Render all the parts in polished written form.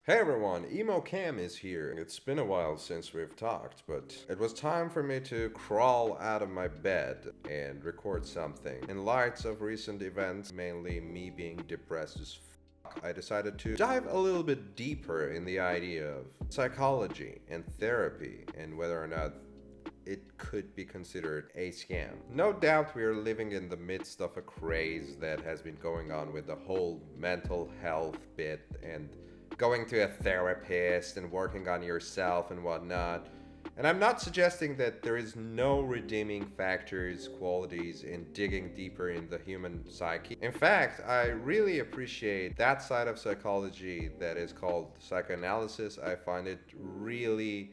Hey everyone, Emo Cam is here. It's been a while since we've talked, but it was time for me to crawl out of my bed and record something. In light of recent events, mainly me being depressed as I decided to dive a little bit deeper in the idea of psychology and therapy and whether or not it could be considered a scam. No doubt we are living in the midst of a craze that has been going on with the whole mental health bit and going to a therapist and working on yourself and whatnot. And I'm not suggesting that there is no redeeming factors, qualities in digging deeper in the human psyche. In fact, I really appreciate that side of psychology that is called psychoanalysis. I find it really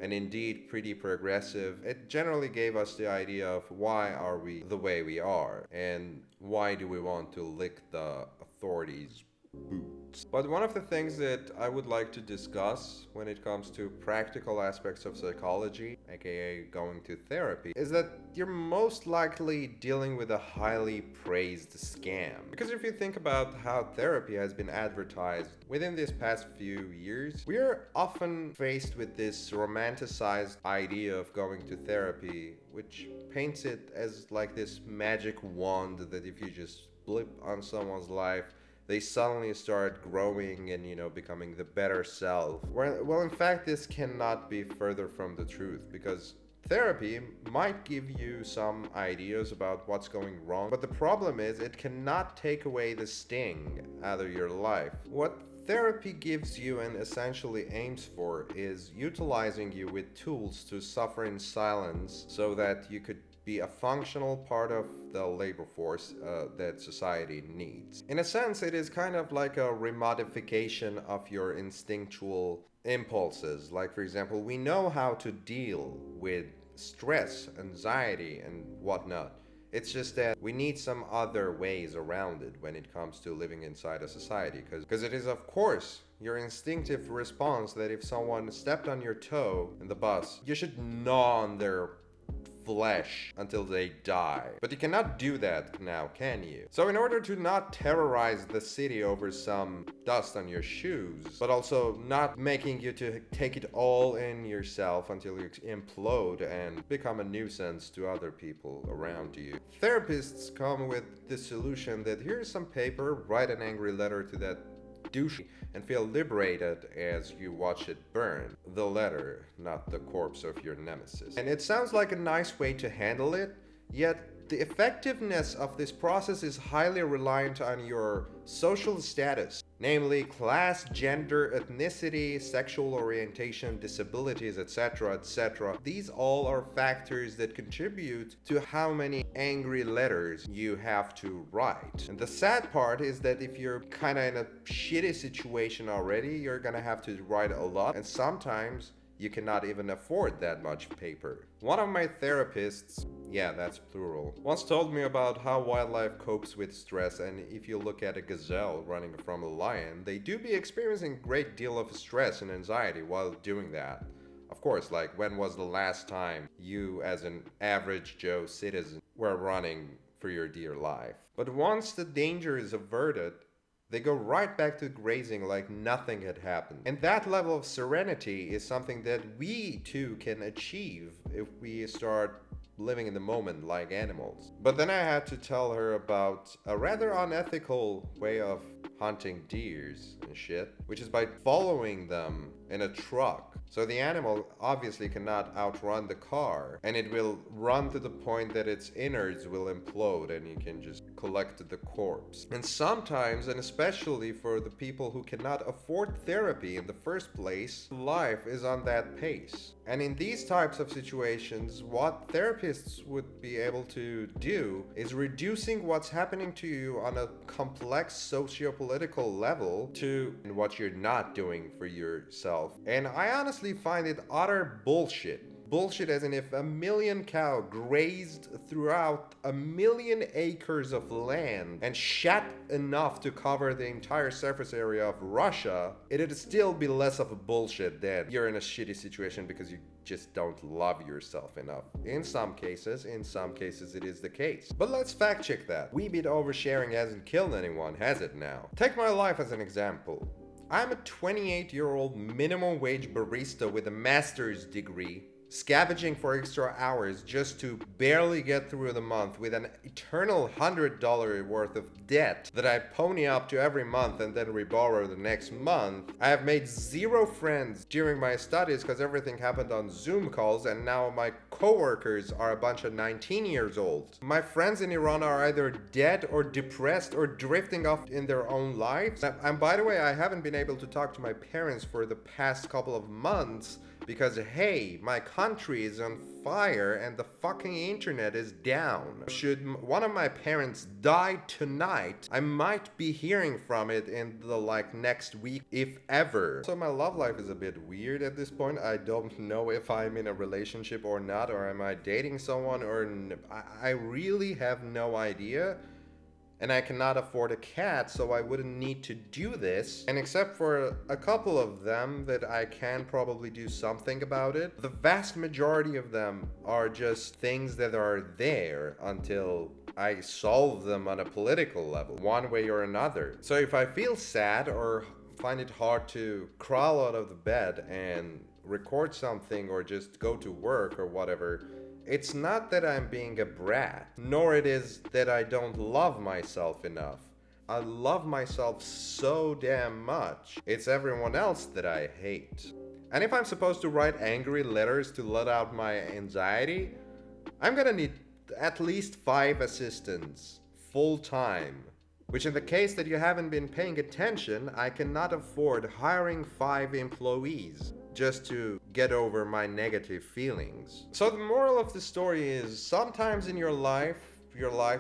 and indeed pretty progressive. It generally gave us the idea of why are we the way we are and why do we want to lick the authorities' boots. But one of the things that I would like to discuss when it comes to practical aspects of psychology, aka going to therapy, is that you're most likely dealing with a highly praised scam. Because if you think about how therapy has been advertised within this past few years, we are often faced with this romanticized idea of going to therapy, which paints it as like this magic wand that if you just blip on someone's life, they suddenly start growing and, becoming the better self. Well, in fact, this cannot be further from the truth because therapy might give you some ideas about what's going wrong, but the problem is it cannot take away the sting out of your life. What therapy gives you and essentially aims for is utilizing you with tools to suffer in silence so that you could be a functional part of the labor force that society needs. In a sense, it is kind of like a remodification of your instinctual impulses. Like, for example, we know how to deal with stress, anxiety, and whatnot. It's just that we need some other ways around it when it comes to living inside a society. Because it is, of course, your instinctive response that if someone stepped on your toe in the bus, you should gnaw on their flesh until they die. But you cannot do that now, can you? So in order to not terrorize the city over some dust on your shoes, but also not making you to take it all in yourself until you implode and become a nuisance to other people around you, therapists come with the solution that here's some paper, write an angry letter to that douche and feel liberated as you watch it burn. The letter, not the corpse of your nemesis. And it sounds like a nice way to handle it, yet the effectiveness of this process is highly reliant on your social status, namely class, gender, ethnicity, sexual orientation, disabilities, etc., etc. These all are factors that contribute to how many angry letters you have to write. And the sad part is that if you're kind of in a shitty situation already, you're gonna have to write a lot, and sometimes you cannot even afford that much paper. One of my therapists, yeah, that's plural, once told me about how wildlife copes with stress, and if you look at a gazelle running from a lion, they do be experiencing a great deal of stress and anxiety while doing that. Of course, like when was the last time you as an average Joe citizen were running for your dear life? But once the danger is averted, they go right back to grazing like nothing had happened. And that level of serenity is something that we too can achieve if we start living in the moment like animals. But then I had to tell her about a rather unethical way of hunting deers and shit, which is by following them in a truck. So the animal obviously cannot outrun the car, and it will run to the point that its innards will implode and you can just collect the corpse. And sometimes, and especially for the people who cannot afford therapy in the first place, life is on that pace. And in these types of situations, what therapists would be able to do is reducing what's happening to you on a complex socio-political level to what you're not doing for yourself. And I honestly find it utter bullshit. Bullshit as in if a million cow grazed throughout a million acres of land and shat enough to cover the entire surface area of Russia, it'd still be less of a bullshit than you're in a shitty situation because you just don't love yourself enough. In some cases it is the case. But let's fact check that. Wee bit oversharing hasn't killed anyone, has it now? Take my life as an example. I'm a 28-year-old minimum wage barista with a master's degree, scavenging for extra hours just to barely get through the month with an eternal $100 worth of debt that I pony up to every month and then reborrow the next month. I have made zero friends during my studies because everything happened on Zoom calls, and now my coworkers are a bunch of 19 years old. My friends in Iran are either dead or depressed or drifting off in their own lives. And by the way, I haven't been able to talk to my parents for the past couple of months because, hey, my country is on fire and the fucking internet is down. Should one of my parents die tonight, I might be hearing from it in the next week, if ever. So my love life is a bit weird at this point. I don't know if I'm in a relationship or not, or am I dating someone, or I really have no idea. And I cannot afford a cat, so I wouldn't need to do this. And except for a couple of them that I can probably do something about it, the vast majority of them are just things that are there until I solve them on a political level, one way or another. So if I feel sad or find it hard to crawl out of the bed and record something or just go to work or whatever, it's not that I'm being a brat, nor it is that I don't love myself enough. I love myself so damn much. It's everyone else that I hate. And if I'm supposed to write angry letters to let out my anxiety, I'm gonna need at least 5 assistants, full time. Which, in the case that you haven't been paying attention, I cannot afford hiring 5 employees just to get over my negative feelings. So the moral of the story is, sometimes in your life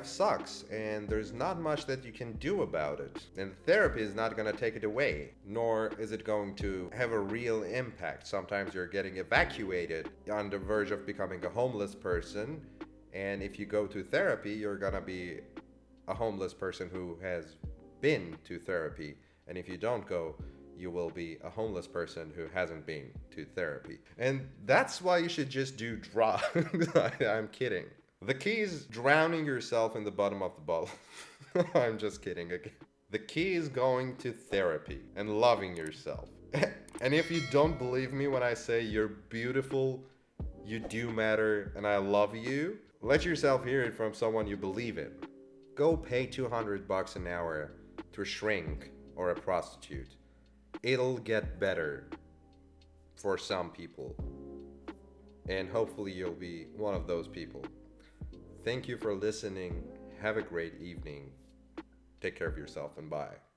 sucks and there's not much that you can do about it. And therapy is not going to take it away, nor is it going to have a real impact. Sometimes you're getting evacuated on the verge of becoming a homeless person, and if you go to therapy, you're going to be a homeless person who has been to therapy. And if you don't go, you will be a homeless person who hasn't been to therapy. And that's why you should just do drugs. I'm kidding. The key is drowning yourself in the bottom of the bottle. I'm just kidding again. The key is going to therapy and loving yourself. And if you don't believe me when I say you're beautiful, you do matter, and I love you, let yourself hear it from someone you believe in. Go pay $200 an hour to a shrink or a prostitute. It'll get better for some people. And hopefully you'll be one of those people. Thank you for listening. Have a great evening. Take care of yourself and bye.